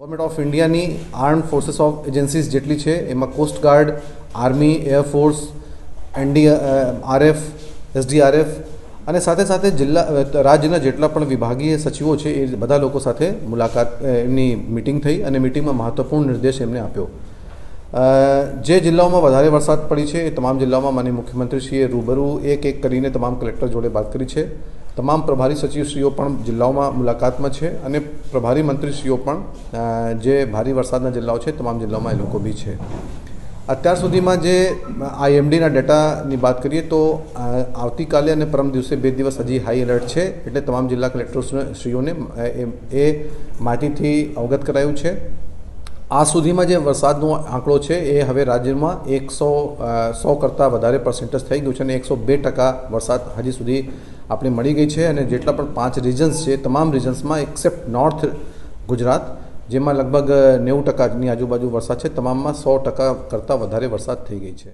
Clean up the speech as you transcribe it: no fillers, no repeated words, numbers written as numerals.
Government of ઇન્ડિયાની arm forces of agencies જેટલી છે એમાં coastguard, army, air force, RF, SDRF અને સાથે સાથે રાજ્યના જેટલા પણ વિભાગીય સચિવો છે એ બધા લોકો સાથે મુલાકાત એમની મિટિંગ થઈ અને મિટિંગમાં મહત્ત્વપૂર્ણ નિર્દેશ એમને આપ્યો. જે જિલ્લાઓમાં વધારે વરસાદ પડી છે એ તમામ જિલ્લાઓમાં માનનીય મુખ્યમંત્રીશ્રીએ રૂબરૂ એક તમામ કલેક્ટર જોડે વાત કરી છે. તમામ પ્રભારી સચિવશ્રીઓ પણ જિલ્લાઓમાં મુલાકાતમાં છે અને પ્રભારી મંત્રીશ્રીઓ પણ જે ભારે વરસાદના જિલ્લાઓ છે તમામ જિલ્લાઓમાં એ લોકો બી છે. અત્યાર સુધીમાં જે આઈએમડીના ડેટાની વાત કરીએ તો આવતીકાલે અને પરમ દિવસે 2 દિવસ હજી હાઈ એલર્ટ છે, એટલે તમામ જિલ્લા કલેક્ટરશ્રીઓને એ માહિતીથી અવગત કરાયું છે. આ સુધીમાં જે વરસાદનો આંકડો છે એ હવે રાજ્યમાં 100 કરતાં વધારે પર્સન્ટેજ થઈ ગયું છે અને 102% વરસાદ હજી સુધી આપણે મળી ગઈ છે. અને જેટલા પણ 5 રિજન્સ છે તમામ રિજન્સમાં એક્સેપ્ટ નોર્થ ગુજરાત, જેમાં લગભગ 90%ની આજુબાજુ વરસાદ છે, તમામમાં 100% કરતાં વધારે વરસાદ થઈ ગઈ છે.